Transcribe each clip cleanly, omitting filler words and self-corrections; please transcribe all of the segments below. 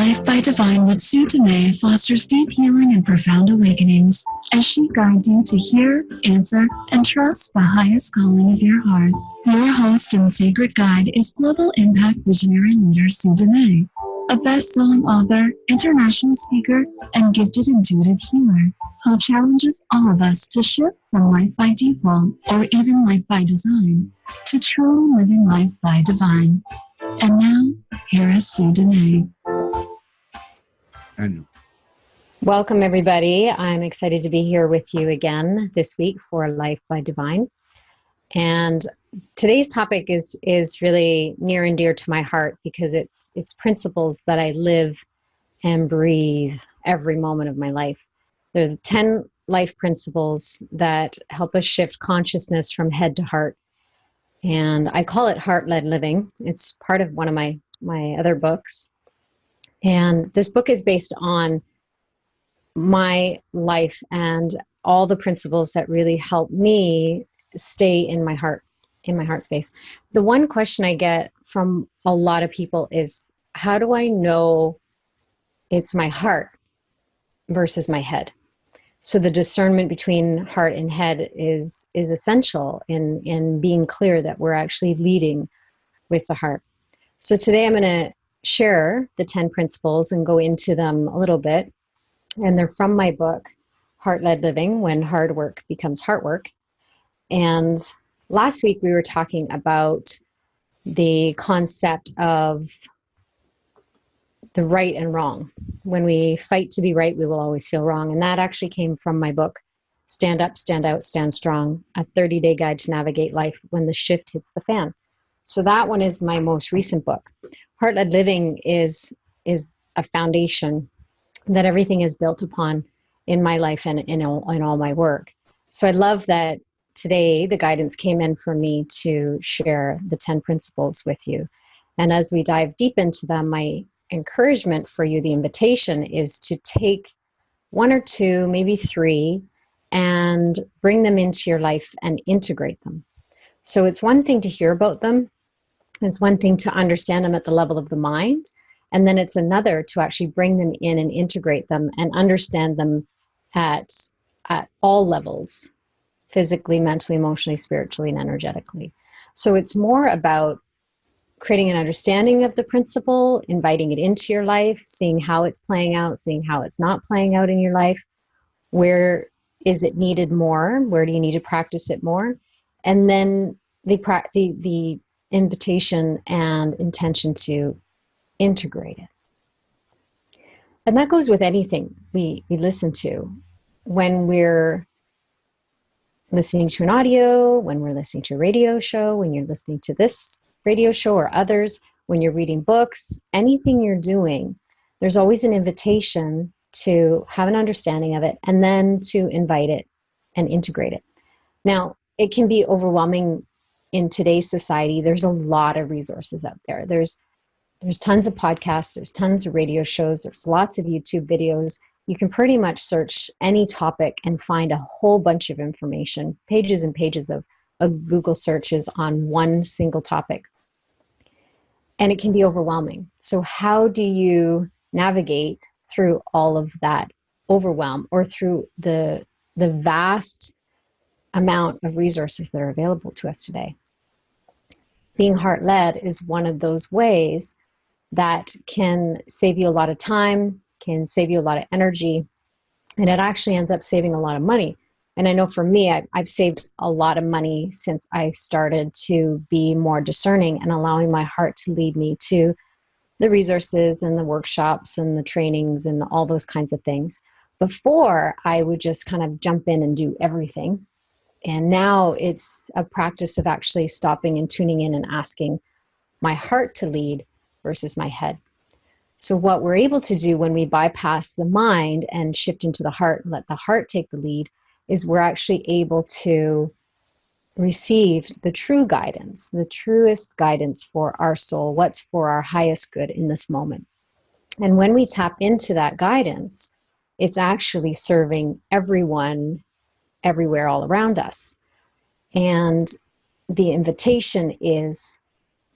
Life by Divine with Sue Dumais fosters deep healing and profound awakenings as she guides you to hear, answer, and trust the highest calling of your heart. Your host and sacred guide is global impact visionary leader Sue Dumais, a best-selling author, international speaker, and gifted intuitive healer who challenges all of us to shift from life by default, or even life by design, to truly living life by divine. And now, here is Sue Dumais. Welcome, everybody. I'm excited to be here with you again this week for Life by Divine. And today's topic is really near and dear to my heart because it's principles that I live and breathe every moment of my life. They're the 10 life principles that help us shift consciousness from head to heart. And I call it heart-led living. It's part of one of my other books. And this book is based on my life and all the principles that really help me stay in my heart space. The one question I get from a lot of people is, how do I know it's my heart versus my head? So the discernment between heart and head is essential in being clear that we're actually leading with the heart. So today I'm going to share the 10 principles and go into them a little bit. And they're from my book, Heart-Led Living, When Hard Work Becomes Heart Work. And last week we were talking about the concept of the right and wrong. When we fight to be right, we will always feel wrong. And that actually came from my book, Stand Up, Stand Out, Stand Strong, a 30-day guide to navigate life when the shift hits the fan. So that one is my most recent book. Heart-Led Living is a foundation that everything is built upon in my life and in all my work. So I love that today the guidance came in for me to share the 10 principles with you. And as we dive deep into them, my encouragement for you, the invitation, is to take one or two, maybe three, and bring them into your life and integrate them. So it's one thing to hear about them. It's one thing to understand them at the level of the mind. And then it's another to actually bring them in and integrate them and understand them at all levels, physically, mentally, emotionally, spiritually, and energetically. So it's more about creating an understanding of the principle, inviting it into your life, seeing how it's playing out, seeing how it's not playing out in your life. Where is it needed more? Where do you need to practice it more? And then the invitation and intention to integrate it. And that goes with anything we listen to. When we're listening to an audio, when we're listening to a radio show, when you're listening to this radio show or others, when you're reading books, anything you're doing, there's always an invitation to have an understanding of it and then to invite it and integrate it. Now, it can be overwhelming in today's society. There's a lot of resources out there. There's tons of podcasts, there's tons of radio shows, there's lots of YouTube videos. You can pretty much search any topic and find a whole bunch of information, pages and pages of Google searches on one single topic. And it can be overwhelming. So how do you navigate through all of that overwhelm, or through the vast amount of resources that are available to us today? Being heart-led is one of those ways that can save you a lot of time, can save you a lot of energy, and it actually ends up saving a lot of money. And I know for me, I've saved a lot of money since I started to be more discerning and allowing my heart to lead me to the resources and the workshops and the trainings and all those kinds of things. Before, I would just kind of jump in and do everything. And now it's a practice of actually stopping and tuning in and asking my heart to lead versus my head. So what we're able to do when we bypass the mind and shift into the heart and let the heart take the lead is we're actually able to receive the true guidance, the truest guidance for our soul, what's for our highest good in this moment. And when we tap into that guidance, it's actually serving everyone, everywhere, all around us. And the invitation is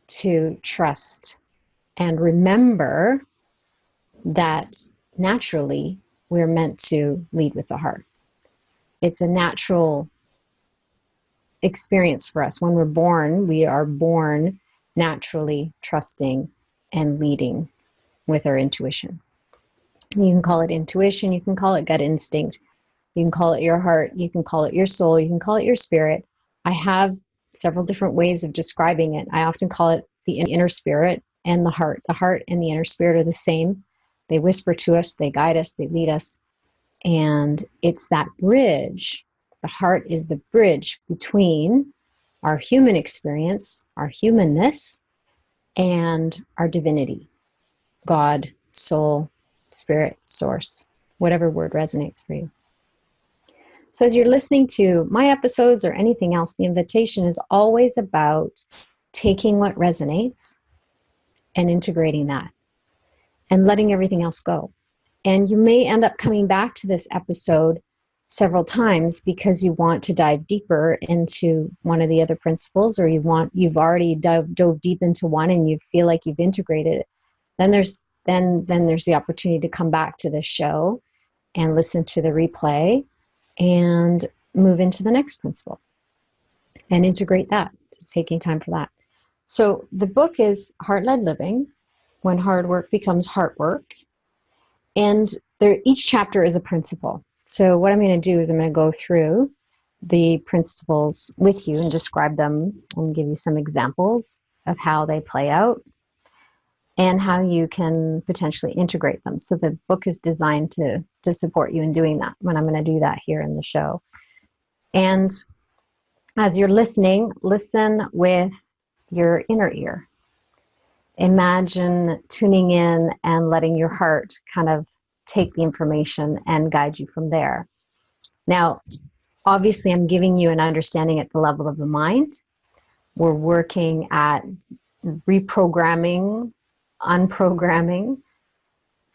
to trust and remember that naturally we're meant to lead with the heart. It's a natural experience for us. When we're born, we are born naturally trusting and leading with our intuition. You can call it intuition, you can call it gut instinct, you can call it your heart, you can call it your soul, you can call it your spirit. I have several different ways of describing it. I often call it the inner spirit and the heart. The heart and the inner spirit are the same. They whisper to us, they guide us, they lead us. And it's that bridge. The heart is the bridge between our human experience, our humanness, and our divinity, God, soul, spirit, source, whatever word resonates for you. So as you're listening to my episodes or anything else, the invitation is always about taking what resonates and integrating that and letting everything else go. And you may end up coming back to this episode several times because you want to dive deeper into one of the other principles, or you've already dove deep into one and you feel like you've integrated it. Then there's the opportunity to come back to this show and listen to the replay and move into the next principle and integrate that. Just taking time for that. So the book is Heart-Led Living, When Hard Work Becomes Heart Work. And each chapter is a principle. So what I'm going to do is I'm going to go through the principles with you and describe them and give you some examples of how they play out and how you can potentially integrate them. So the book is designed to support you in doing that, when I'm going to do that here in the show. And as you're listening, listen with your inner ear. Imagine tuning in and letting your heart kind of take the information and guide you from there. Now, obviously, I'm giving you an understanding at the level of the mind. We're working at reprogramming, unprogramming,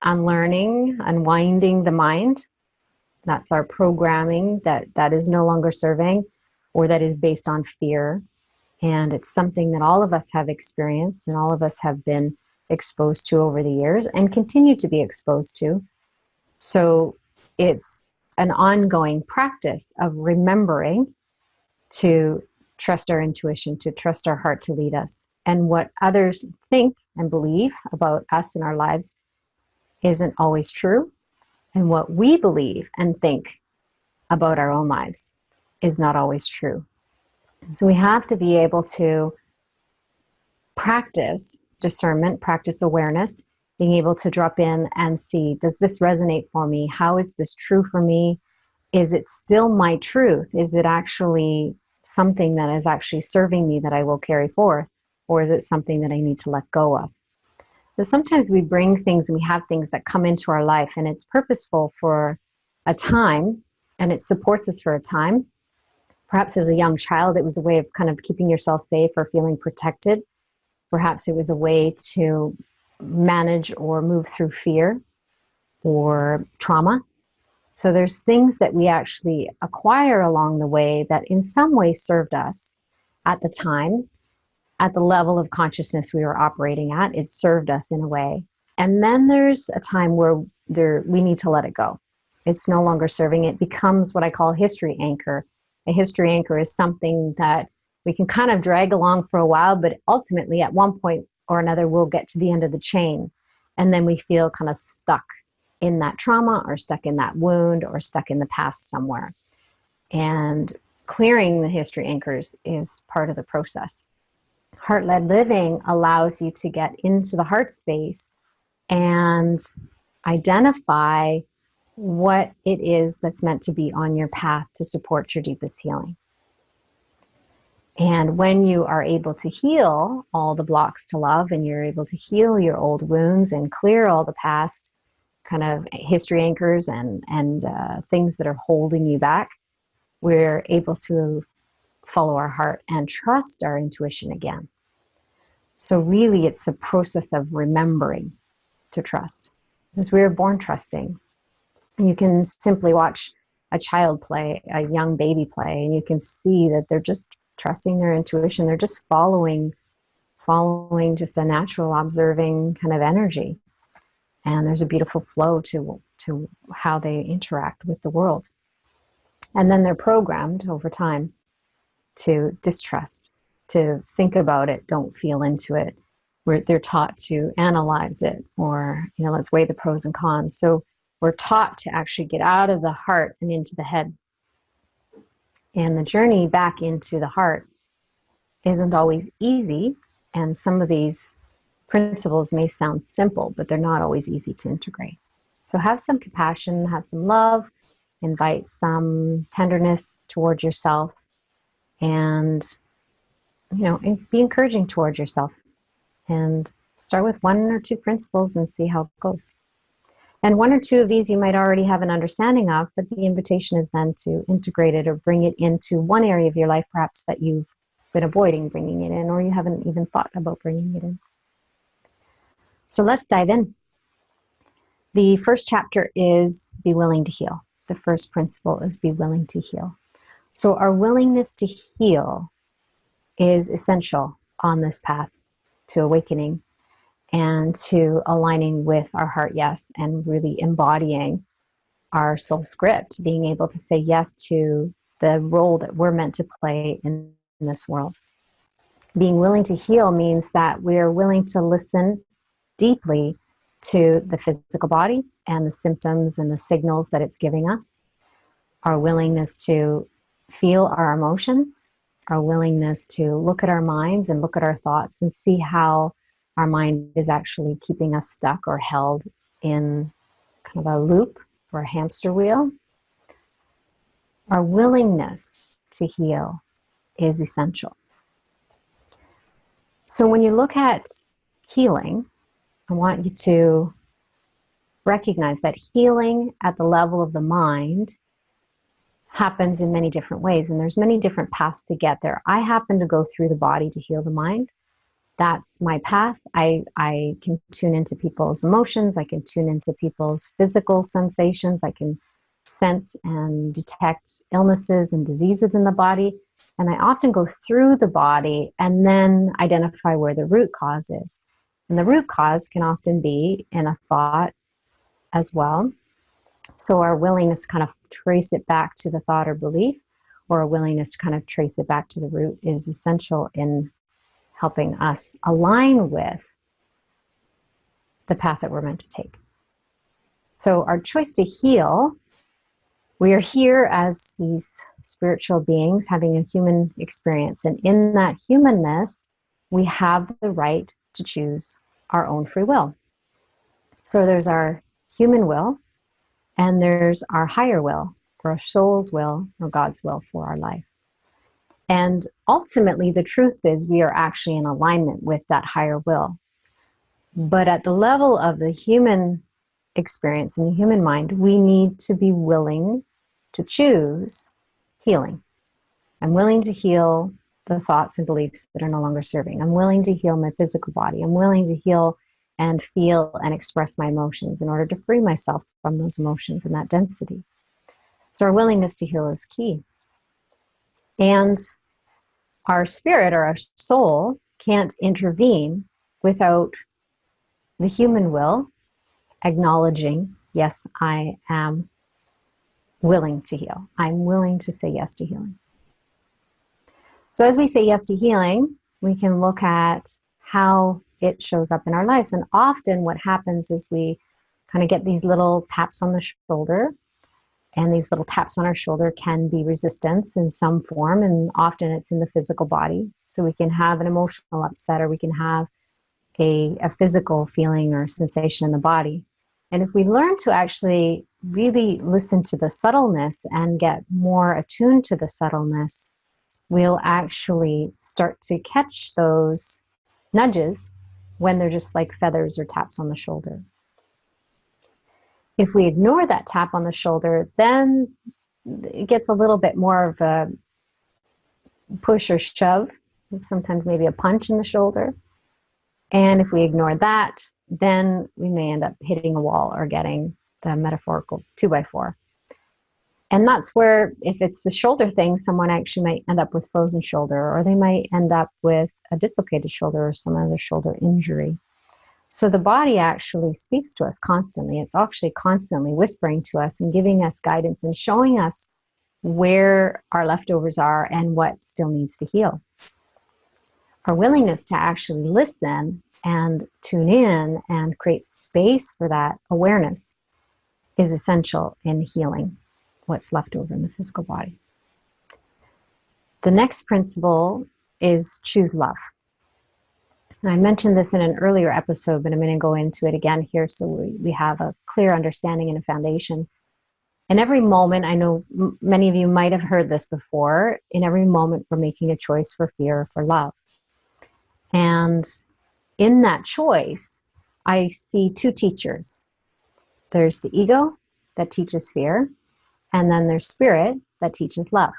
unlearning, unwinding the mind. That's our programming that is no longer serving, or that is based on fear. And it's something that all of us have experienced and all of us have been exposed to over the years and continue to be exposed to. So it's an ongoing practice of remembering to trust our intuition, to trust our heart to lead us. And what others think and believe about us and our lives isn't always true. And what we believe and think about our own lives is not always true. So we have to be able to practice discernment, practice awareness, being able to drop in and see, does this resonate for me? How is this true for me? Is it still my truth? Is it actually something that is actually serving me that I will carry forth? Or is it something that I need to let go of? So sometimes we bring things and we have things that come into our life and it's purposeful for a time and it supports us for a time. Perhaps as a young child, it was a way of kind of keeping yourself safe or feeling protected. Perhaps it was a way to manage or move through fear or trauma. So there's things that we actually acquire along the way that in some way served us at the time, at the level of consciousness we were operating at. It served us in a way. And then there's a time where we need to let it go. It's no longer serving. It becomes what I call a history anchor. A history anchor is something that we can kind of drag along for a while, but ultimately at one point or another, we'll get to the end of the chain. And then we feel kind of stuck in that trauma or stuck in that wound or stuck in the past somewhere. And clearing the history anchors is part of the process. Heart-led living allows you to get into the heart space and identify what it is that's meant to be on your path to support your deepest healing. And when you are able to heal all the blocks to love and you're able to heal your old wounds and clear all the past kind of history anchors and things that are holding you back, we're able to follow our heart and trust our intuition again. So really it's a process of remembering to trust, because we were born trusting. You can simply watch a child play, a young baby play, and you can see that they're just trusting their intuition. They're just following just a natural observing kind of energy. And there's a beautiful flow to how they interact with the world. And then they're programmed over time to distrust, to think about it, don't feel into it. Where they're taught to analyze it, or, let's weigh the pros and cons. So we're taught to actually get out of the heart and into the head. And the journey back into the heart isn't always easy. And some of these principles may sound simple, but they're not always easy to integrate. So have some compassion, have some love, invite some tenderness towards yourself, and, be encouraging towards yourself. And start with 1 or 2 principles and see how it goes. And 1 or 2 of these you might already have an understanding of, but the invitation is then to integrate it or bring it into one area of your life, perhaps that you've been avoiding bringing it in, or you haven't even thought about bringing it in. So let's dive in. The first chapter is be willing to heal. The first principle is be willing to heal. So our willingness to heal is essential on this path to awakening and to aligning with our heart yes, and really embodying our soul script, being able to say yes to the role that we're meant to play in this world. Being willing to heal means that we're willing to listen deeply to the physical body and the symptoms and the signals that it's giving us, our willingness to feel our emotions, our willingness to look at our minds and look at our thoughts and see how our mind is actually keeping us stuck or held in kind of a loop or a hamster wheel. Our willingness to heal is essential. So when you look at healing, I want you to recognize that healing at the level of the mind happens in many different ways, and there's many different paths to get there. I happen to go through the body to heal the mind. That's my path. I can tune into people's emotions. I can tune into people's physical sensations. I can sense and detect illnesses and diseases in the body. And I often go through the body and then identify where the root cause is. And the root cause can often be in a thought as well. So our willingness to kind of trace it back to the thought or belief, or a willingness to kind of trace it back to the root, is essential in helping us align with the path that we're meant to take. So our choice to heal, we are here as these spiritual beings having a human experience. And in that humanness, we have the right to choose our own free will. So there's our human will, and there's our higher will, or our soul's will, or God's will for our life. And ultimately, the truth is we are actually in alignment with that higher will. But at the level of the human experience and the human mind, we need to be willing to choose healing. I'm willing to heal the thoughts and beliefs that are no longer serving. I'm willing to heal my physical body. I'm willing to heal and feel and express my emotions in order to free myself from those emotions and that density. So our willingness to heal is key. And our spirit or our soul can't intervene without the human will acknowledging, yes, I am willing to heal. I'm willing to say yes to healing. So as we say yes to healing, we can look at how it shows up in our lives. And often what happens is we kind of get these little taps on the shoulder, and these little taps on our shoulder can be resistance in some form, and often it's in the physical body. So we can have an emotional upset, or we can have a physical feeling or sensation in the body. And if we learn to actually really listen to the subtleness and get more attuned to the subtleness, we'll actually start to catch those nudges when they're just like feathers or taps on the shoulder. If we ignore that tap on the shoulder, then it gets a little bit more of a push or shove, sometimes maybe a punch in the shoulder. And if we ignore that, then we may end up hitting a wall or getting the metaphorical 2x4. And that's where, if it's a shoulder thing, someone actually might end up with frozen shoulder, or they might end up with a dislocated shoulder or some other shoulder injury. So the body actually speaks to us constantly. It's actually constantly whispering to us and giving us guidance and showing us where our leftovers are and what still needs to heal. Our willingness to actually listen and tune in and create space for that awareness is essential in healing what's left over in the physical body. The next principle is choose love. And I mentioned this in an earlier episode, but I'm going to go into it again here so we have a clear understanding and a foundation. In every moment, I know many of you might have heard this before, in every moment we're making a choice for fear or for love. And in that choice, I see two teachers. There's the ego that teaches fear, and then there's spirit that teaches love.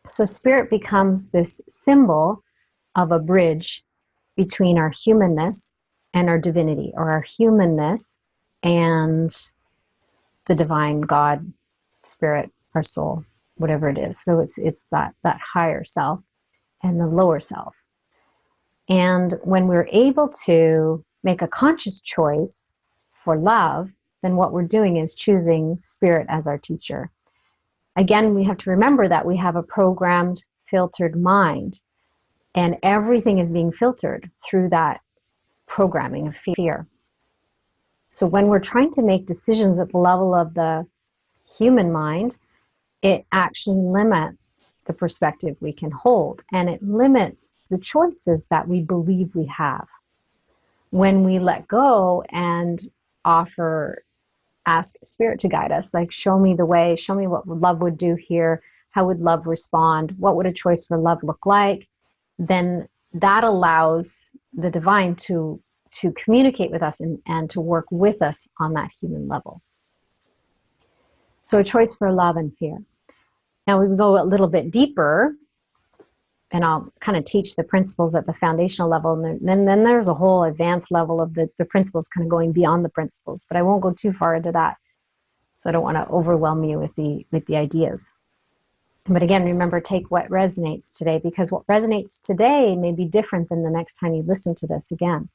So spirit becomes this symbol of a bridge between our humanness and our divinity, or our humanness and the divine God, spirit, our soul, whatever it is. So it's that higher self and the lower self. And when we're able to make a conscious choice for love, then what we're doing is choosing spirit as our teacher. Again, we have to remember that we have a programmed, filtered mind, and everything is being filtered through that programming of fear. So when we're trying to make decisions at the level of the human mind, it actually limits the perspective we can hold, and it limits the choices that we believe we have. When we let go and ask spirit to guide us, like, show me the way, show me what love would do here, how would love respond, what would a choice for love look like, then that allows the divine to communicate with us and to work with us on that human level. So a choice for love and fear. Now we can go a little bit deeper, and I'll kind of teach the principles at the foundational level, and then there's a whole advanced level of the principles kind of going beyond the principles, but I won't go too far into that. So I don't want to overwhelm you with the ideas. But again, remember, take what resonates today, because what resonates today may be different than the next time you listen to this again.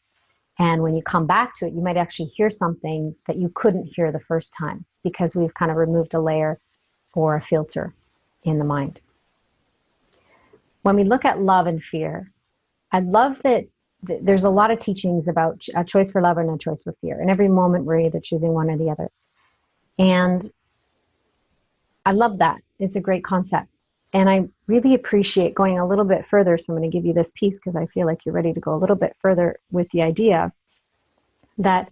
And when you come back to it, you might actually hear something that you couldn't hear the first time, because we've kind of removed a layer or a filter in the mind. When we look at love and fear, I love that there's a lot of teachings about a choice for love and a choice for fear. In every moment, we're either choosing one or the other. And I love that. It's a great concept. And I really appreciate going a little bit further. So I'm going to give you this piece because I feel like you're ready to go a little bit further with the idea that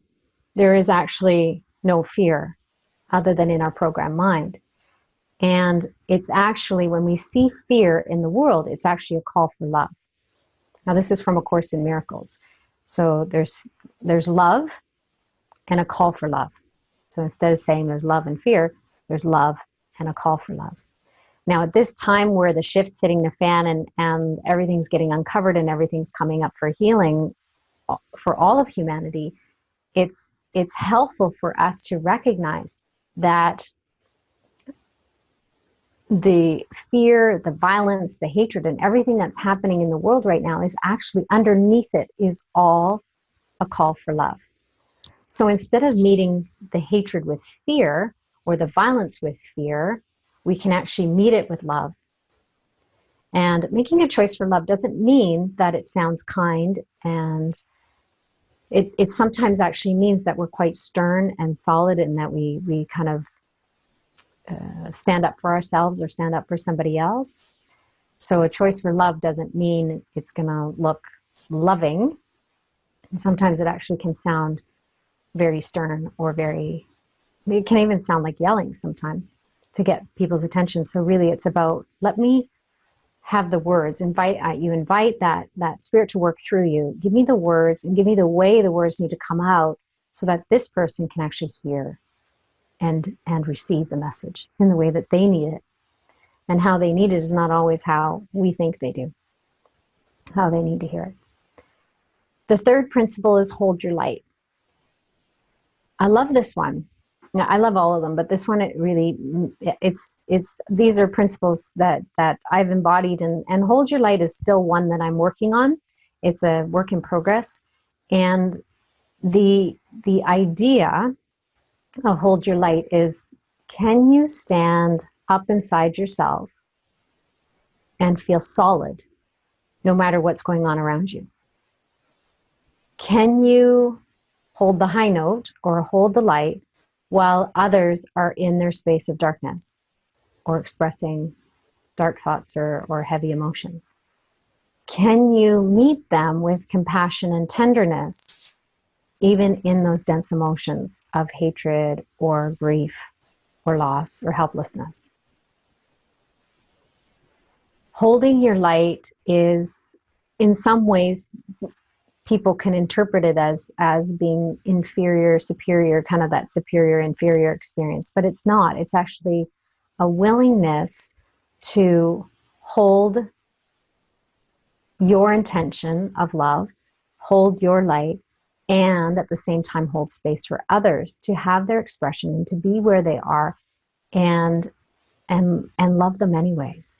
there is actually no fear other than in our programmed mind. And it's actually, when we see fear in the world, it's actually a call for love. Now, this is from A Course in Miracles. So there's love and a call for love. So instead of saying there's love and fear, there's love and a call for love. Now, at this time where the shift's hitting the fan and everything's getting uncovered and everything's coming up for healing for all of humanity, it's helpful for us to recognize that the fear, the violence, the hatred, and everything that's happening in the world right now is actually, underneath it is all a call for love. So instead of meeting the hatred with fear or the violence with fear, we can actually meet it with love. And making a choice for love doesn't mean that it sounds kind, and it sometimes actually means that we're quite stern and solid, and that we kind of stand up for ourselves or stand up for somebody else. So a choice for love doesn't mean it's going to look loving. And sometimes it actually can sound very stern, or it can even sound like yelling sometimes to get people's attention. So really it's about, let me have the words, invite that spirit to work through you. Give me the words and give me the way the words need to come out so that this person can actually hear and receive the message in the way that they need it. And how they need it is not always how we think they do, how they need to hear it. The third principle is hold your light. I love this one. Now, I love all of them, but this one, these are principles that I've embodied, and hold your light is still one that I'm working on. It's a work in progress. And the idea of hold your light is, can you stand up inside yourself and feel solid no matter what's going on around you? Can you hold the high note or hold the light while others are in their space of darkness or expressing dark thoughts or heavy emotions? Can you meet them with compassion and tenderness, even in those dense emotions of hatred or grief or loss or helplessness? Holding your light is, in some ways, people can interpret it as being inferior, superior, kind of that superior, inferior experience, but it's not. It's actually a willingness to hold your intention of love, hold your light, and at the same time hold space for others to have their expression and to be where they are, and love them anyways.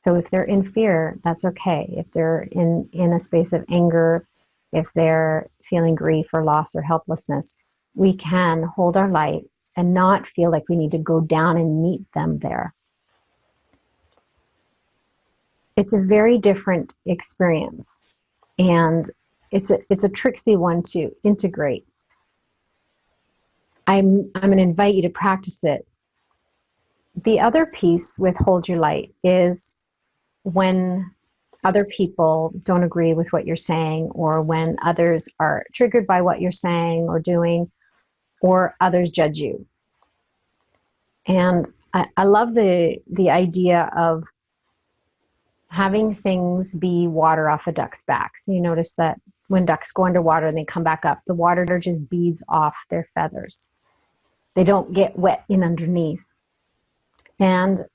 So if they're in fear, that's okay. If they're in a space of anger, if they're feeling grief or loss or helplessness, we can hold our light and not feel like we need to go down and meet them there. It's a very different experience, and it's a tricksy one to integrate. I'm going to invite you to practice it. The other piece with hold your light is when other people don't agree with what you're saying, or when others are triggered by what you're saying or doing, or others judge you. And I love the idea of having things be water off a duck's back. So you notice that when ducks go underwater and they come back up, the water just beads off their feathers. They don't get wet in underneath. And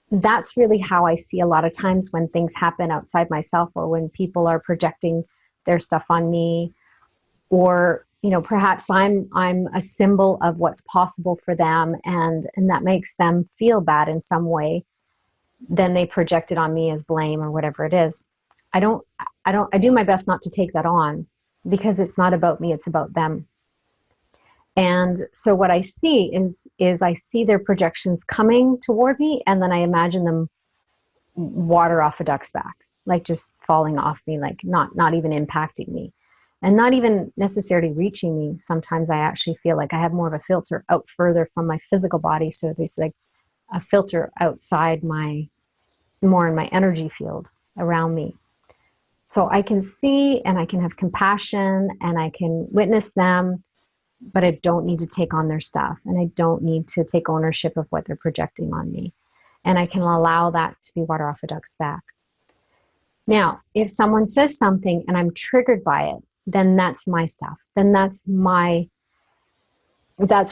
that's really how I see a lot of times when things happen outside myself, or when people are projecting their stuff on me, or perhaps I'm a symbol of what's possible for them, and that makes them feel bad in some way. Then they project it on me as blame or whatever it is. I do my best not to take that on, because it's not about me, it's about them. And so what I see is I see their projections coming toward me, and then I imagine them water off a duck's back, like just falling off me, like not even impacting me, and not even necessarily reaching me. Sometimes I actually feel like I have more of a filter out further from my physical body, so there's like a filter outside more in my energy field around me. So I can see and I can have compassion and I can witness them, but I don't need to take on their stuff, and I don't need to take ownership of what they're projecting on me. And I can allow that to be water off a duck's back. Now, if someone says something and I'm triggered by it, then that's my stuff. Then that's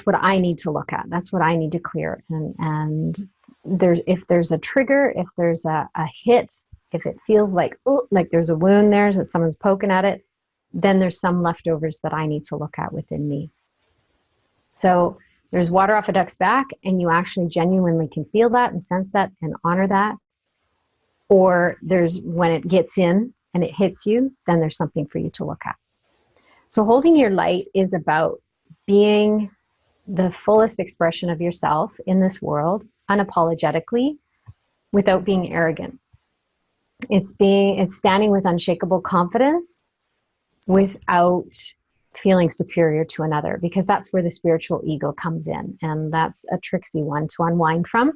what I need to look at. That's what I need to clear. And if there's a trigger, if there's a hit, if it feels like there's a wound there, that someone's poking at it, then there's some leftovers that I need to look at within me. So there's water off a duck's back, and you actually genuinely can feel that and sense that and honor that. Or there's when it gets in and it hits you, then there's something for you to look at. So holding your light is about being the fullest expression of yourself in this world, unapologetically, without being arrogant. It's standing with unshakable confidence without feeling superior to another, because that's where the spiritual ego comes in, and that's a tricksy one to unwind from.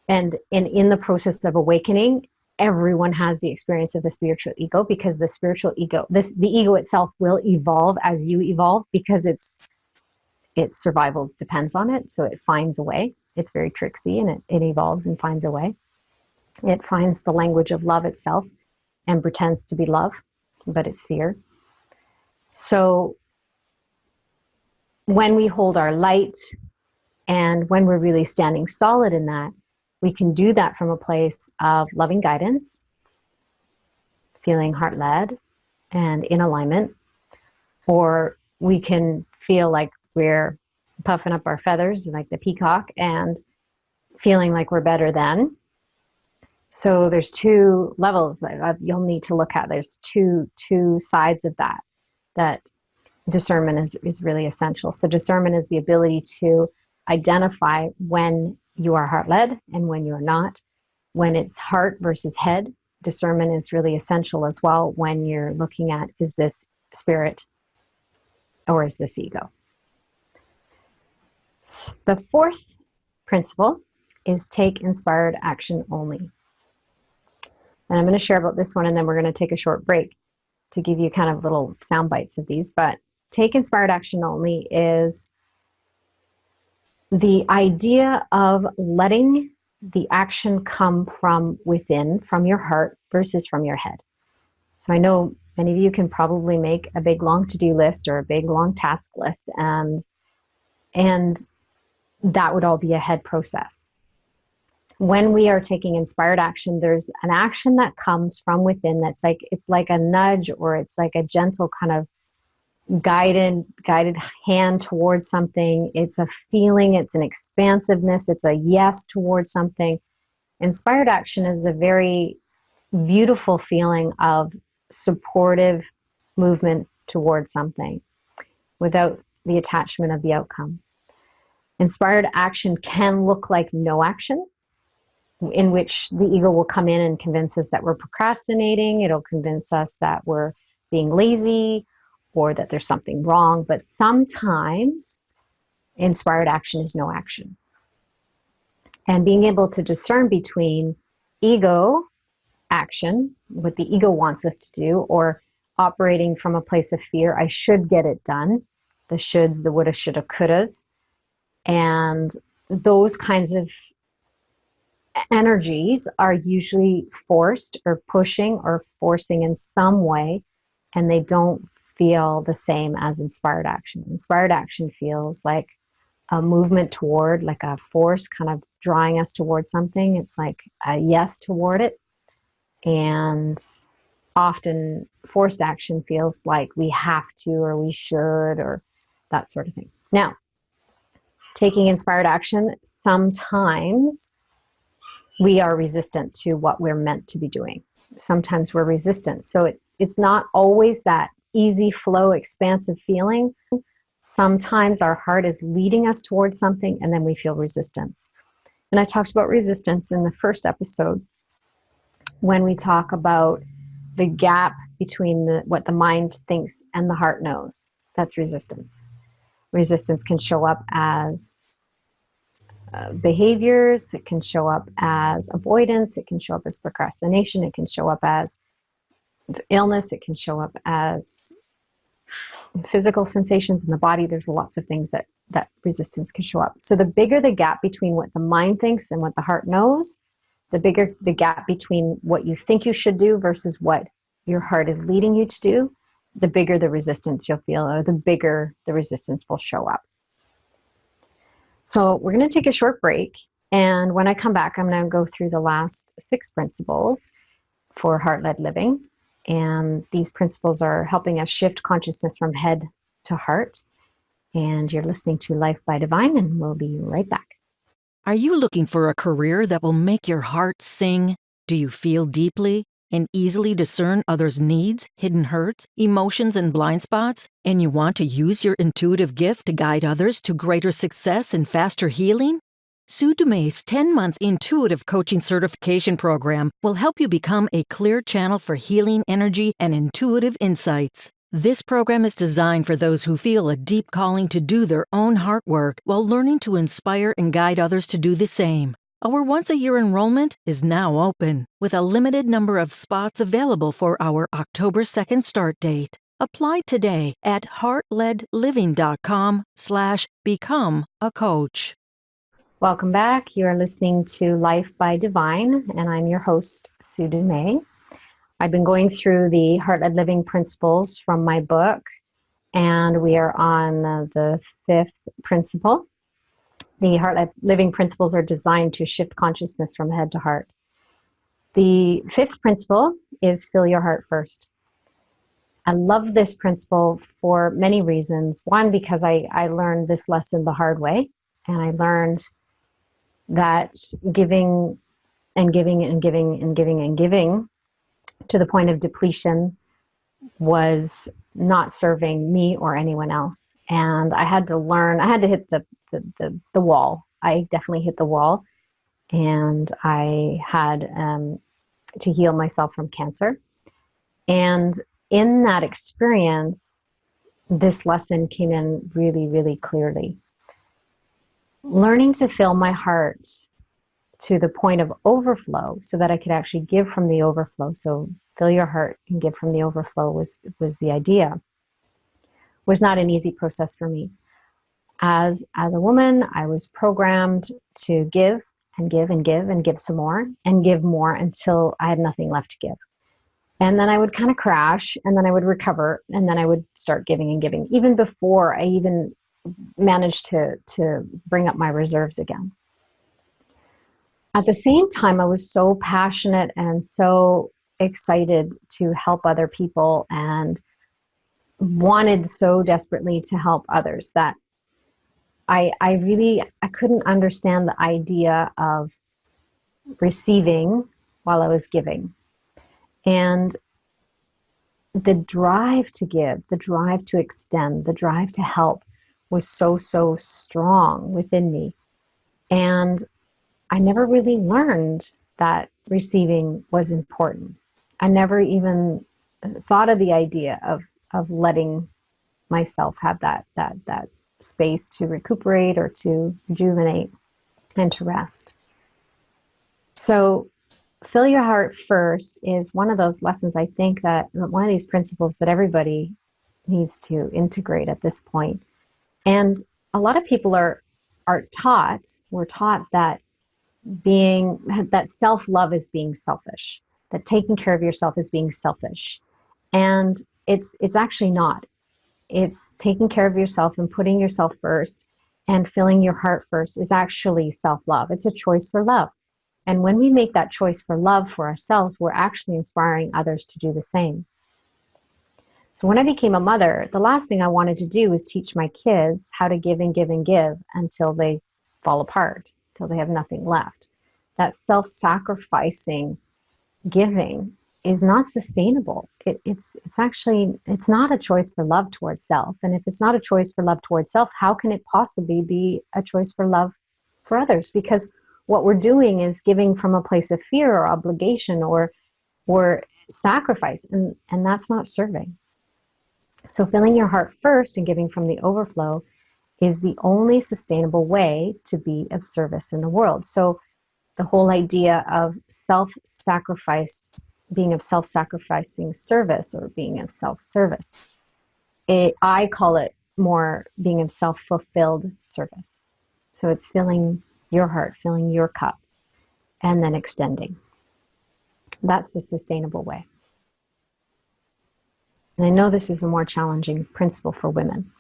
And in the process of awakening, everyone has the experience of the spiritual ego, because the spiritual ego, the ego itself will evolve as you evolve, because its survival depends on it. So it finds a way. It's very tricksy, and it evolves and finds a way. It finds the language of love itself and pretends to be love, but it's fear. So when we hold our light and when we're really standing solid in that, we can do that from a place of loving guidance, feeling heart-led and in alignment, or we can feel like we're puffing up our feathers like the peacock and feeling like we're better than. So there's two levels that you'll need to look at. There's two sides of that. that discernment is really essential. So discernment is the ability to identify when you are heart-led and when you're not, when it's heart versus head. Discernment is really essential as well when you're looking at, is this spirit or is this ego? The fourth principle is take inspired action only. And I'm going to share about this one, and then we're going to take a short break to give you kind of little sound bites of these. But take inspired action only is the idea of letting the action come from within, from your heart versus from your head. So I know many of you can probably make a big long to-do list or a big long task list, and that would all be a head process. When we are taking inspired action, there's an action that comes from within that's like, it's like a nudge, or it's like a gentle kind of guided hand towards something. It's a feeling, it's an expansiveness, it's a yes towards something. Inspired action is a very beautiful feeling of supportive movement towards something without the attachment of the outcome. Inspired action can look like no action, in which the ego will come in and convince us that we're procrastinating. It'll convince us that we're being lazy or that there's something wrong. But sometimes inspired action is no action. And being able to discern between ego action, what the ego wants us to do, or operating from a place of fear, I should get it done, the shoulds, the woulda, shoulda, couldas, and those kinds of energies are usually forced or pushing or forcing in some way, and they don't feel the same as inspired action. Inspired action feels like a movement toward, like a force kind of drawing us towards something. It's like a yes toward it. And often forced action feels like we have to, or we should, or that sort of thing. Now, taking inspired action, sometimes we are resistant to what we're meant to be doing. Sometimes we're resistant. So it's not always that easy flow, expansive feeling. Sometimes our heart is leading us towards something, and then we feel resistance. And I talked about resistance in the first episode when we talk about the gap between what the mind thinks and the heart knows. That's resistance. Resistance can show up as behaviors, it can show up as avoidance, it can show up as procrastination, it can show up as illness, it can show up as physical sensations in the body. There's lots of things that resistance can show up. So the bigger the gap between what the mind thinks and what the heart knows, the bigger the gap between what you think you should do versus what your heart is leading you to do, the bigger the resistance you'll feel, or the bigger the resistance will show up. So we're going to take a short break, and when I come back, I'm going to go through the last 6 principles for heart-led living. And these principles are helping us shift consciousness from head to heart. And you're listening to Life by Divine, and we'll be right back. Are you looking for a career that will make your heart sing? Do you feel deeply and easily discern others' needs, hidden hurts, emotions, and blind spots? And you want to use your intuitive gift to guide others to greater success and faster healing? Sue Dumais' 10-month intuitive coaching certification program will help you become a clear channel for healing energy and intuitive insights. This program is designed for those who feel a deep calling to do their own heart work while learning to inspire and guide others to do the same. Our once-a-year enrollment is now open, with a limited number of spots available for our October 2nd start date. Apply today at heartledliving.com/become-a-coach. Welcome back. You are listening to Life by Divine, and I'm your host, Sue Dumais. I've been going through the Heart-Led Living principles from my book, and we are on the 5th principle. The Heart-Led Living principles are designed to shift consciousness from head to heart. The 5th principle is fill your heart first. I love this principle for many reasons. One, because I learned this lesson the hard way, and I learned that giving and giving and giving and giving and giving to the point of depletion was not serving me or anyone else. And I had to learn, I had to hit the wall. I definitely hit the wall. And I had to heal myself from cancer. And in that experience, this lesson came in really, really clearly. Learning to fill my heart to the point of overflow so that I could actually give from the overflow. So fill your heart and give from the overflow was the idea. Was not an easy process for me. As a woman, I was programmed to give and give and give and give some more and give more until I had nothing left to give. And then I would kind of crash, and then I would recover, and then I would start giving and giving, even before I even managed to bring up my reserves again. At the same time, I was so passionate and so excited to help other people and wanted so desperately to help others that I couldn't understand the idea of receiving while I was giving. And the drive to give, the drive to extend, the drive to help was so, so strong within me. And I never really learned that receiving was important. I never even thought of the idea of letting myself have that space to recuperate or to rejuvenate and to rest. So fill your heart first is one of those lessons, I think, that one of these principles that everybody needs to integrate at this point. And a lot of people we're taught that that self-love is being selfish, that taking care of yourself is being selfish. And it's actually not. It's taking care of yourself and putting yourself first and filling your heart first is actually self-love. It's a choice for love. And when we make that choice for love for ourselves, we're actually inspiring others to do the same. So when I became a mother, the last thing I wanted to do was teach my kids how to give and give and give until they fall apart, until they have nothing left. That self-sacrificing giving is not sustainable. It's not a choice for love towards self. And if it's not a choice for love towards self, how can it possibly be a choice for love for others? Because what we're doing is giving from a place of fear or obligation or sacrifice, and that's not serving. So filling your heart first and giving from the overflow is the only sustainable way to be of service in the world. So the whole idea of self-sacrifice, being of self-sacrificing service or being of self-service, I call it more being of self-fulfilled service. So it's filling your heart, filling your cup, and then extending. That's the sustainable way. And I know this is a more challenging principle for women.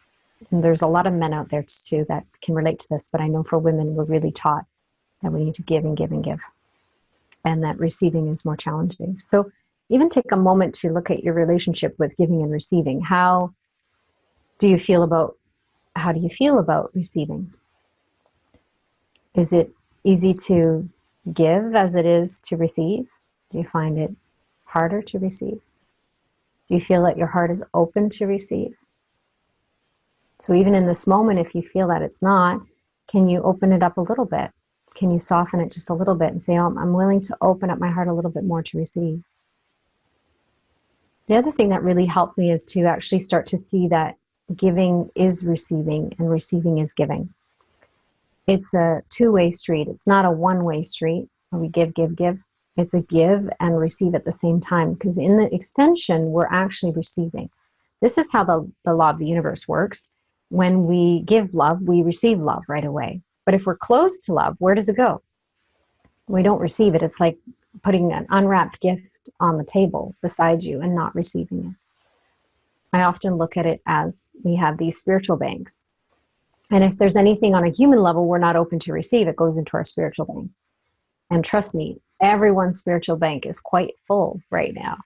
And there's a lot of men out there too that can relate to this, but I know for women, we're really taught that we need to give and give and give, and that receiving is more challenging. So even take a moment to look at your relationship with giving and receiving. How do you feel about receiving? Is it easy to give as it is to receive? Do you find it harder to receive? Do you feel that your heart is open to receive? So even in this moment, if you feel that it's not, can you open it up a little bit? Can you soften it just a little bit and say, oh, I'm willing to open up my heart a little bit more to receive? The other thing that really helped me is to actually start to see that giving is receiving and receiving is giving. It's a two-way street. It's not a one-way street where we give, give, give. It's a give and receive at the same time, because in the extension, we're actually receiving. This is how the law of the universe works. When we give love, we receive love right away. But if we're closed to love, where does it go? We don't receive it. It's like putting an unwrapped gift on the table beside you and not receiving it. I often look at it as we have these spiritual banks. And if there's anything on a human level we're not open to receive, it goes into our spiritual bank. And trust me, everyone's spiritual bank is quite full right now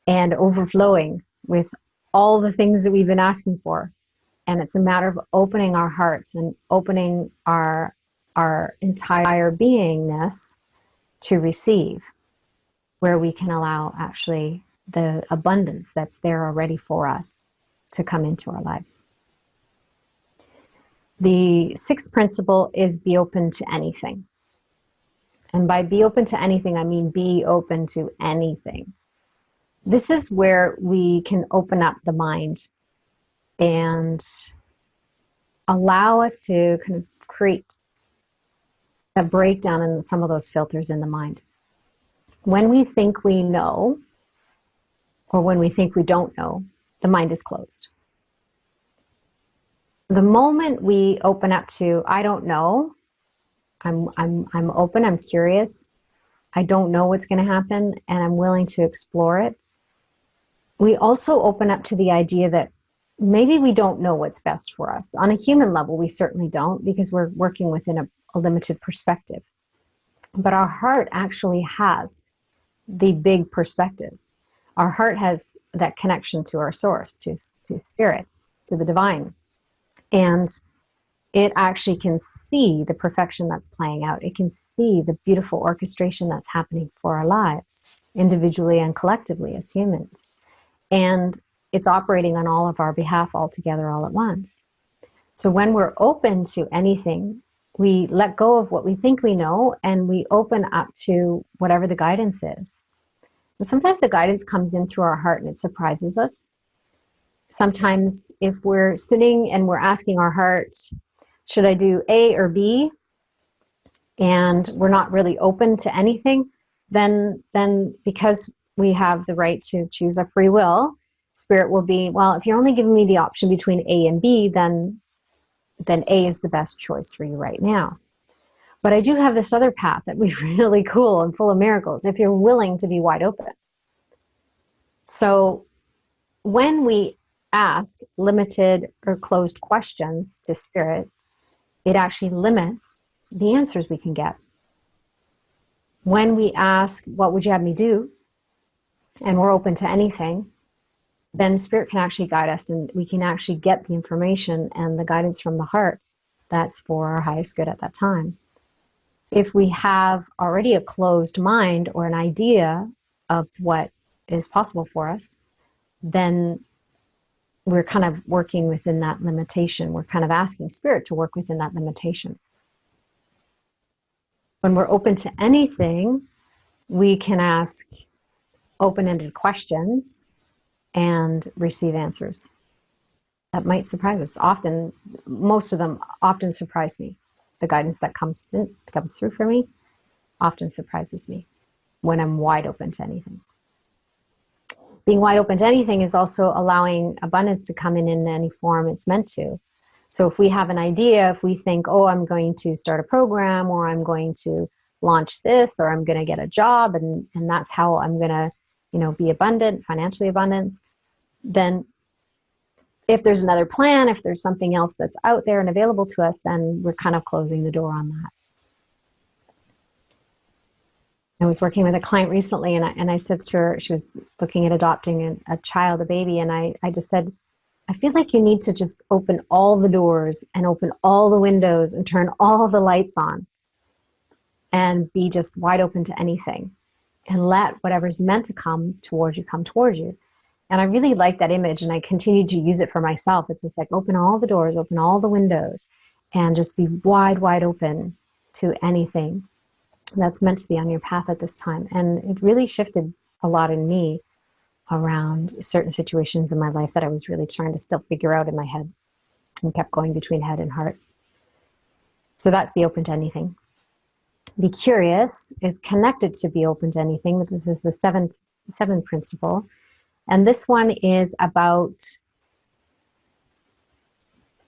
and overflowing with all the things that we've been asking for. And it's a matter of opening our hearts and opening our entire beingness to receive, where we can allow actually the abundance that's there already for us to come into our lives. The sixth principle is be open to anything. And by be open to anything, I mean be open to anything. This is where we can open up the mind and allow us to kind of create a breakdown in some of those filters in the mind. When we think we know, or when we think we don't know, the mind is closed. The moment we open up to, I don't know, I'm open, I'm curious, I don't know what's going to happen, and I'm willing to explore it, we also open up to the idea that maybe we don't know what's best for us. On a human level, we certainly don't, because we're working within a limited perspective. But our heart actually has the big perspective. Our heart has that connection to our source, to spirit, to the divine. And it actually can see the perfection that's playing out. It can see the beautiful orchestration that's happening for our lives, individually and collectively as humans. And it's operating on all of our behalf all together, all at once. So when we're open to anything, we let go of what we think we know and we open up to whatever the guidance is. And sometimes the guidance comes in through our heart and it surprises us. Sometimes if we're sitting and we're asking our heart, should I do A or B? And we're not really open to anything, then because we have the right to choose our free will, Spirit will be, well, if you're only giving me the option between A and B, then A is the best choice for you right now. But I do have this other path that would be really cool and full of miracles if you're willing to be wide open. So when we ask limited or closed questions to Spirit, it actually limits the answers we can get. When we ask, what would you have me do? And we're open to anything, then Spirit can actually guide us and we can actually get the information and the guidance from the heart that's for our highest good at that time. If we have already a closed mind or an idea of what is possible for us, then we're kind of working within that limitation. We're kind of asking Spirit to work within that limitation. When we're open to anything, we can ask open-ended questions and receive answers. That might surprise us. Often, most of them often surprise me. The guidance that comes through for me often surprises me when I'm wide open to anything. Being wide open to anything is also allowing abundance to come in any form it's meant to. So if we have an idea, if we think, oh, I'm going to start a program, or I'm going to launch this, or I'm going to get a job, and that's how I'm going to, be abundant, financially abundant, then if there's another plan, if there's something else that's out there and available to us, then we're kind of closing the door on that. I was working with a client recently, and I said to her, she was looking at adopting a child, a baby, and I just said, I feel like you need to just open all the doors and open all the windows and turn all the lights on and be just wide open to anything and let whatever's meant to come towards you come towards you. And I really like that image, and I continue to use it for myself. It's just like open all the doors, open all the windows, and just be wide open to anything that's meant to be on your path at this time. And it really shifted a lot in me around certain situations in my life that I was really trying to still figure out in my head and kept going between head and heart. So that's be open to anything. Be curious is connected to be open to anything, but this is the seventh principle. And this one is about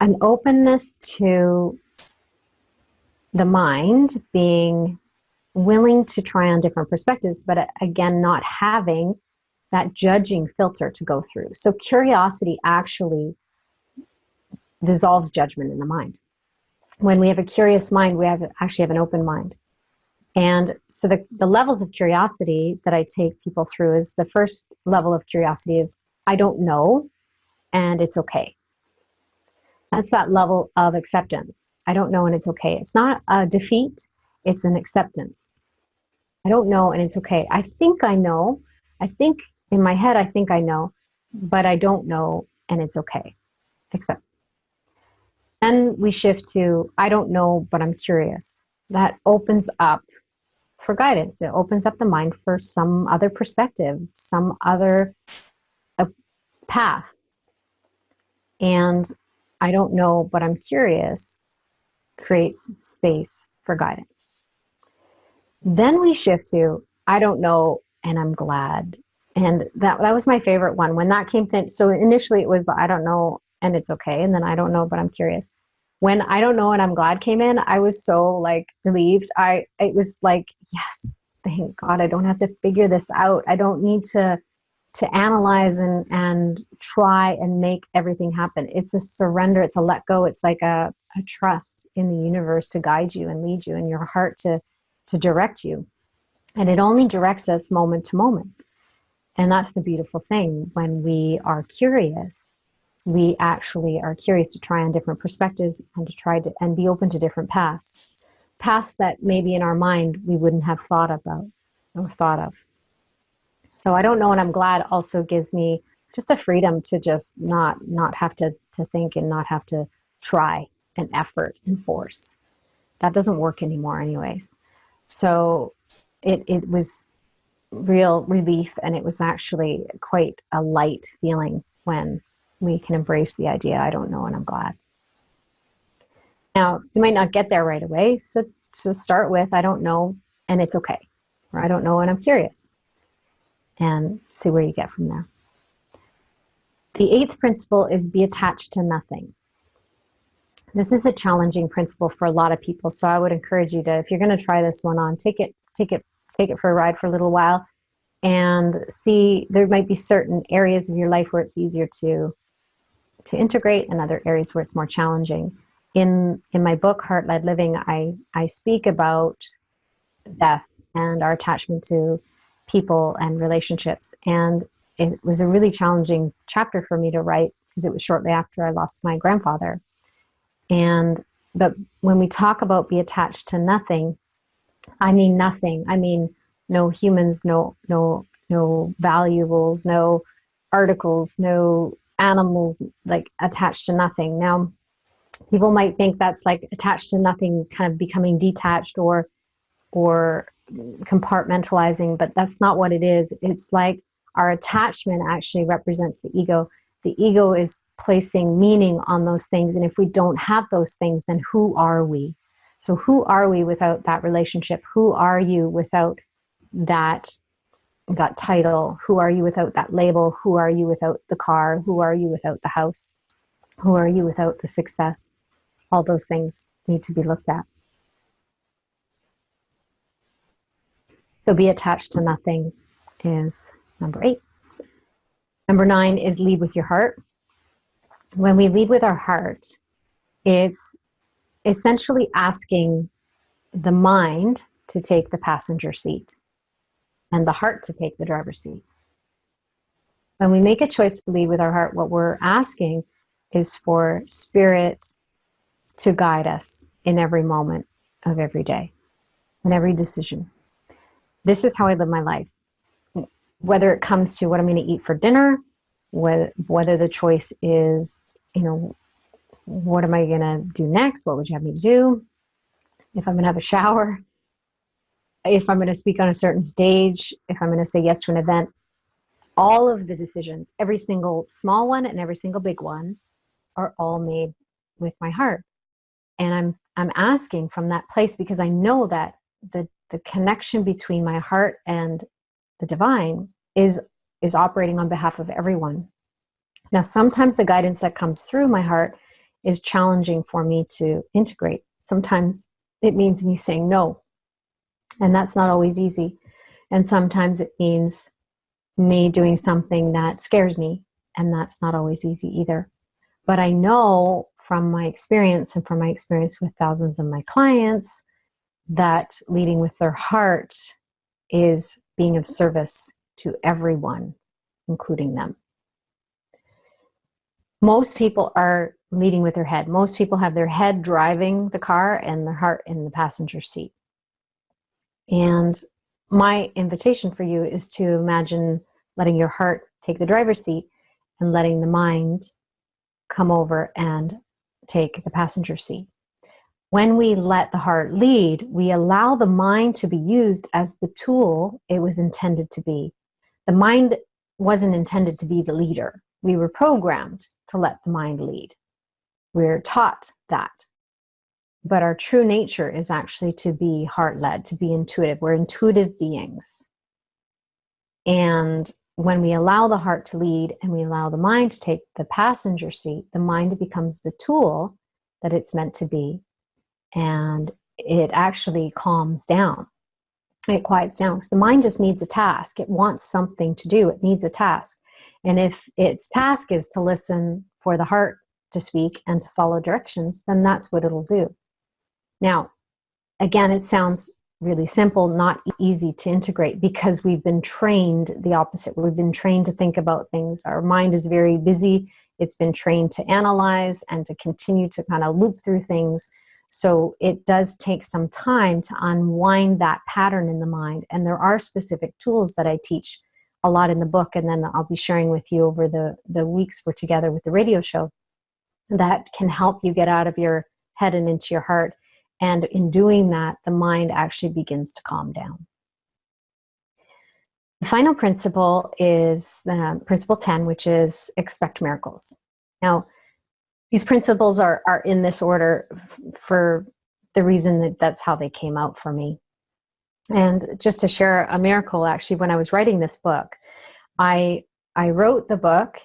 an openness to the mind, being willing to try on different perspectives, but again, not having that judging filter to go through. So curiosity actually dissolves judgment in the mind. When we have a curious mind, we actually have an open mind. And so the levels of curiosity that I take people through is, the first level of curiosity is, I don't know, and it's okay. That's that level of acceptance. I don't know and it's okay. It's not a defeat, it's an acceptance. I don't know and it's okay. I think I know. I think in my head, I think I know, but I don't know, and it's okay. Accept. Then we shift to, I don't know, but I'm curious. That opens up for guidance. It opens up the mind for some other perspective, some other path. And I don't know, but I'm curious creates space for guidance. Then we shift to, I don't know, and I'm glad. And that was my favorite one. When that came in, so initially it was, I don't know, and it's okay. And then I don't know, but I'm curious. When I don't know and I'm glad came in, I was so like relieved. It was like, yes, thank God, I don't have to figure this out. I don't need to analyze and try and make everything happen. It's a surrender. It's a let go. It's like a trust in the universe to guide you and lead you, and your heart to direct you. And it only directs us moment to moment. And that's the beautiful thing. When we are curious, we actually are curious to try on different perspectives and to try to and be open to different paths that maybe in our mind we wouldn't have thought about or thought of. So I don't know, and I'm glad also gives me just a freedom to just not have to think and not have to try and effort and force. That doesn't work anymore anyways. So it was real relief, and it was actually quite a light feeling when we can embrace the idea, I don't know, and I'm glad. Now, you might not get there right away, so start with, I don't know, and it's okay. Or I don't know, and I'm curious. And see where you get from there. The 8th principle is be attached to nothing. This is a challenging principle for a lot of people, so I would encourage you to, if you're going to try this one on, take it for a ride for a little while, and see, there might be certain areas of your life where it's easier to integrate, and other areas where it's more challenging. In my book, Heart-Led Living, I speak about death and our attachment to people and relationships. And it was a really challenging chapter for me to write because it was shortly after I lost my grandfather. But when we talk about be attached to nothing, I mean nothing. I mean no humans, no valuables, no articles, no animals, like attached to nothing. Now, people might think that's like attached to nothing, kind of becoming detached or compartmentalizing, but that's not what it is. It's like our attachment actually represents the ego. The ego is placing meaning on those things, and if we don't have those things, then who are we? So who are we without that relationship? Who are you without that title? Who are you without that label? Who are you without the car? Who are you without the house? Who are you without the success? All those things need to be looked at. So be attached to nothing is number 8. Number 9 is lead with your heart. When we lead with our heart, it's essentially asking the mind to take the passenger seat and the heart to take the driver's seat. When we make a choice to lead with our heart, what we're asking is for spirit to guide us in every moment of every day, in every decision. This is how I live my life. Whether it comes to what I'm going to eat for dinner, whether the choice is, what am I going to do next? What would you have me to do? If I'm going to have a shower, if I'm going to speak on a certain stage, if I'm going to say yes to an event, all of the decisions, every single small one and every single big one, are all made with my heart. And I'm asking from that place because I know that the connection between my heart and the divine is operating on behalf of everyone. Now, sometimes the guidance that comes through my heart is challenging for me to integrate. Sometimes it means me saying no, and that's not always easy. And sometimes it means me doing something that scares me, and that's not always easy either. But I know from my experience and from my experience with thousands of my clients that leading with their heart is being of service to everyone, including them. Most people are leading with their head. Most people have their head driving the car and their heart in the passenger seat. And my invitation for you is to imagine letting your heart take the driver's seat and letting the mind come over and take the passenger seat. When we let the heart lead, we allow the mind to be used as the tool it was intended to be. The mind wasn't intended to be the leader. We were programmed to let the mind lead. We're taught that. But our true nature is actually to be heart-led, to be intuitive. We're intuitive beings. And when we allow the heart to lead and we allow the mind to take the passenger seat, the mind becomes the tool that it's meant to be. And it actually calms down. It quiets down because the mind just needs a task. It wants something to do. It needs a task. And if its task is to listen for the heart to speak and to follow directions, then that's what it'll do. Now, again, it sounds really simple, not easy to integrate because we've been trained the opposite. We've been trained to think about things. Our mind is very busy. It's been trained to analyze and to continue to kind of loop through things. So it does take some time to unwind that pattern in the mind. And there are specific tools that I teach a lot in the book, and then I'll be sharing with you over the weeks we're together with the radio show that can help you get out of your head and into your heart. And in doing that, the mind actually begins to calm down. The final principle is principle 10, which is expect miracles. Now, these principles are in this order for the reason that that's how they came out for me. And just to share a miracle, actually, when I was writing this book, I wrote the book,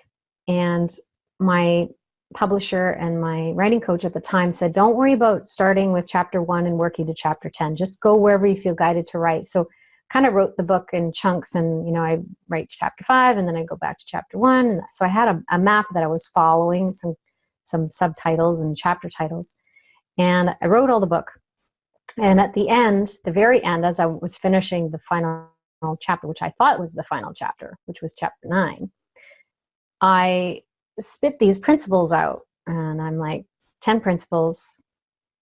and my publisher and my writing coach at the time said, don't worry about starting with chapter 1 and working to chapter 10. Just go wherever you feel guided to write. So kind of wrote the book in chunks, and I write chapter 5 and then I go back to chapter 1. So I had a map that I was following, some subtitles and chapter titles, and I wrote all the book. And at the end, the very end, as I was finishing the final chapter, which I thought was the final chapter, which was chapter 9, I spit these principles out, and I'm like, 10 principles: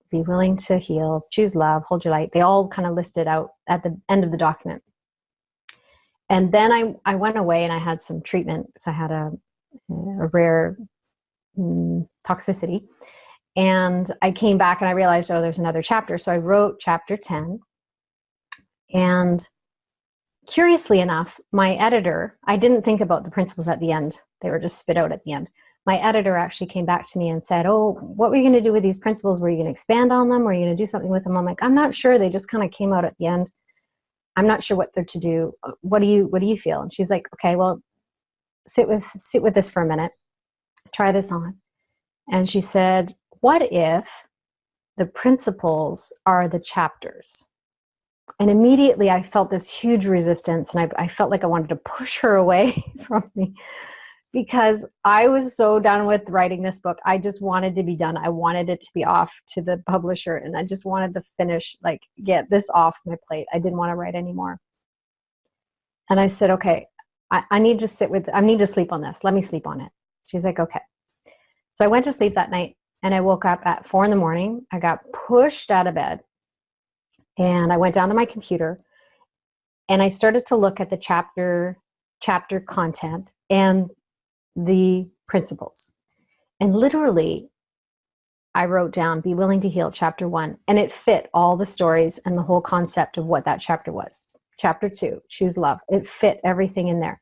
be willing to heal, choose love, hold your light. They all kind of listed out at the end of the document. And then I went away and I had some treatment. So I had a rare toxicity. And I came back and I realized, oh, there's another chapter. So I wrote chapter 10. And curiously enough, my editor, I didn't think about the principles at the end. They were just spit out at the end. My editor actually came back to me and said, oh, what were you going to do with these principles? Were you going to expand on them? Were you going to do something with them? I'm like, I'm not sure. They just kind of came out at the end. I'm not sure what they're to do. What do you feel? And she's like, okay, well, sit with this for a minute. Try this on. And she said, what if the principles are the chapters? And immediately I felt this huge resistance, and I felt like I wanted to push her away from me because I was so done with writing this book. I just wanted to be done. I wanted it to be off to the publisher, and I just wanted to finish, get this off my plate. I didn't want to write anymore. And I said, okay, I need to sleep on this. Let me sleep on it. She's like, okay. So I went to sleep that night, and I woke up at 4 a.m. I got pushed out of bed, and I went down to my computer, and I started to look at the chapter content and the principles. And literally, I wrote down, be willing to heal, chapter 1, and it fit all the stories and the whole concept of what that chapter was. Chapter 2, choose love. It fit everything in there.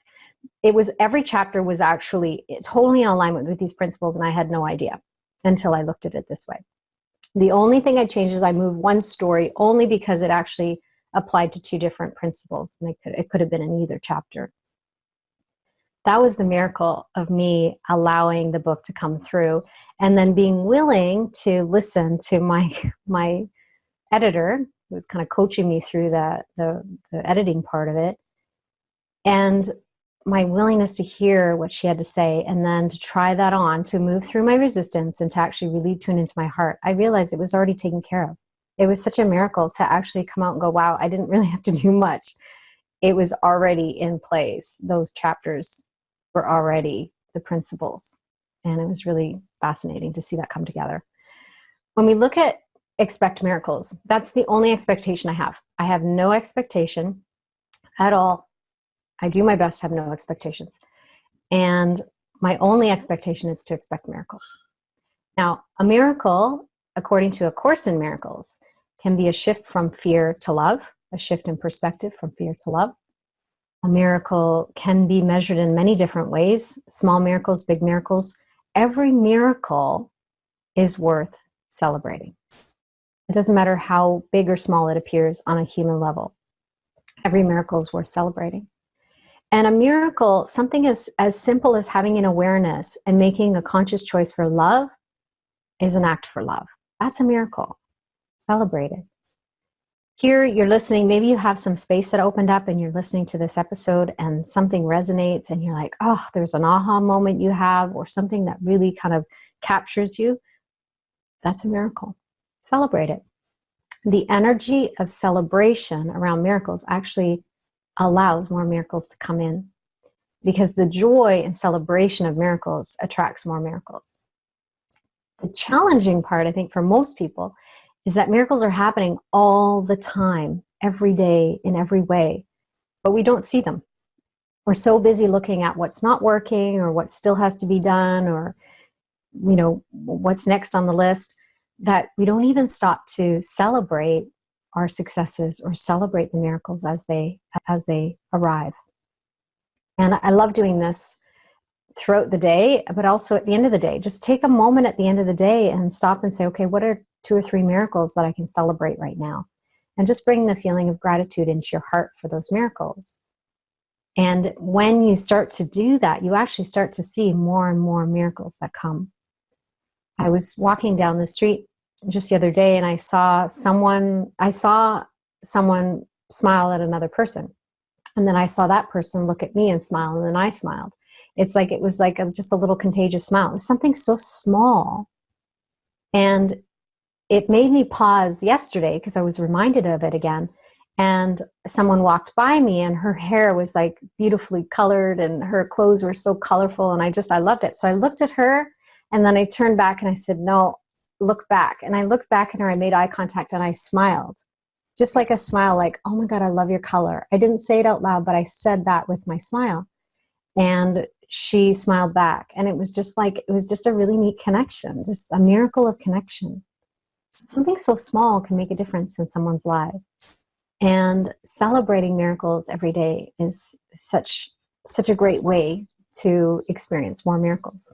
Every chapter was actually totally in alignment with these principles, and I had no idea until I looked at it this way. The only thing I changed is I moved one story only because it actually applied to 2 different principles, and it could have been in either chapter. That was the miracle of me allowing the book to come through, and then being willing to listen to my editor, who was kind of coaching me through the editing part of it, and my willingness to hear what she had to say, and then to try that on, to move through my resistance and to actually really tune into my heart. I realized it was already taken care of. It was such a miracle to actually come out and go, wow, I didn't really have to do much. It was already in place. Those chapters were already the principles. And it was really fascinating to see that come together. When we look at expect miracles, that's the only expectation I have. I have no expectation at all. I do my best to have no expectations. And my only expectation is to expect miracles. Now, a miracle, according to A Course in Miracles, can be a shift from fear to love, a shift in perspective from fear to love. A miracle can be measured in many different ways, small miracles, big miracles. Every miracle is worth celebrating. It doesn't matter how big or small it appears on a human level. Every miracle is worth celebrating. And a miracle, something as simple as having an awareness and making a conscious choice for love, is an act for love. That's a miracle. Celebrate it. Here you're listening, maybe you have some space that opened up and you're listening to this episode and something resonates and you're like, oh, there's an aha moment you have or something that really kind of captures you. That's a miracle. Celebrate it. The energy of celebration around miracles actually allows more miracles to come in, because the joy and celebration of miracles attracts more miracles. The challenging part, I think, for most people is that miracles are happening all the time, every day, in every way, but we don't see them. We're so busy looking at what's not working or what still has to be done or, you know, what's next on the list, that we don't even stop to celebrate our successes or celebrate the miracles as they arrive. And I love doing this throughout the day, but also at the end of the day. Just take a moment at the end of the day and stop and say, okay, what are 2 or 3 miracles that I can celebrate right now? And just bring the feeling of gratitude into your heart for those miracles. And when you start to do that, you actually start to see more and more miracles that come. I was walking down the street just the other day and I saw someone smile at another person. And then I saw that person look at me and smile, and then I smiled. It was like just a little contagious smile. It was something so small. And it made me pause yesterday because I was reminded of it again. And someone walked by me and her hair was like beautifully colored and her clothes were so colorful. And I loved it. So I looked at her and then I turned back and I said, no, look back. And I looked back at her, I made eye contact and I smiled. Just like a smile, like, oh my God, I love your color. I didn't say it out loud, but I said that with my smile. And she smiled back. And it was just a really neat connection, just a miracle of connection. Something so small can make a difference in someone's life. And celebrating miracles every day is such a great way to experience more miracles.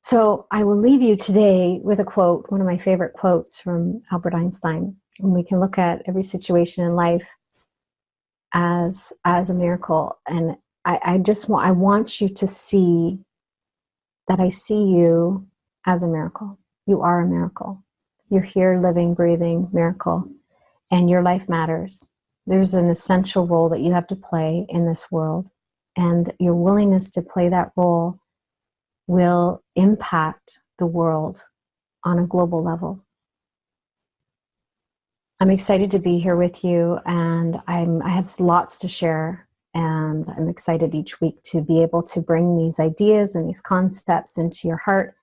So I will leave you today with a quote, one of my favorite quotes from Albert Einstein. And we can look at every situation in life as a miracle. And I want you to see that I see you as a miracle. You are a miracle. You're here, living, breathing, miracle. And your life matters. There's an essential role that you have to play in this world. And your willingness to play that role will impact the world on a global level. I'm excited to be here with you, and I have lots to share, and I'm excited each week to be able to bring these ideas and these concepts into your heart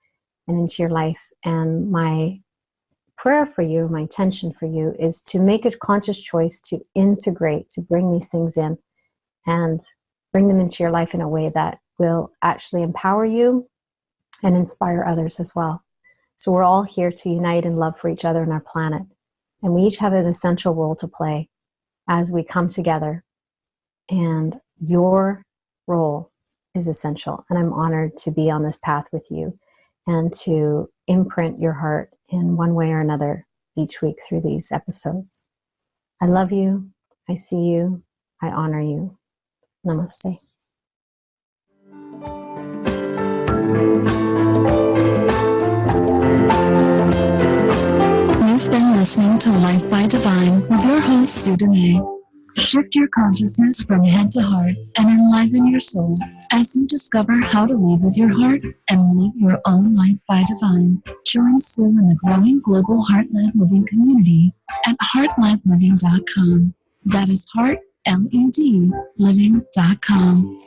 and into your life. And my prayer for you, my intention for you, is to make a conscious choice to integrate, to bring these things in and bring them into your life in a way that will actually empower you and inspire others as well. So we're all here to unite in love for each other and our planet. And we each have an essential role to play as we come together. And your role is essential. And I'm honored to be on this path with you and to imprint your heart in one way or another each week through these episodes. I love you. I see you. I honor you. Namaste. You've been listening to Life by Divine with your host, Sue Dumais. Shift your consciousness from head to heart and enliven your soul as you discover how to live with your heart and live your own life by divine. Join Sue in the growing global Heart-Led Living community at heartledliving.com. That is heart, L-E-D, living.com.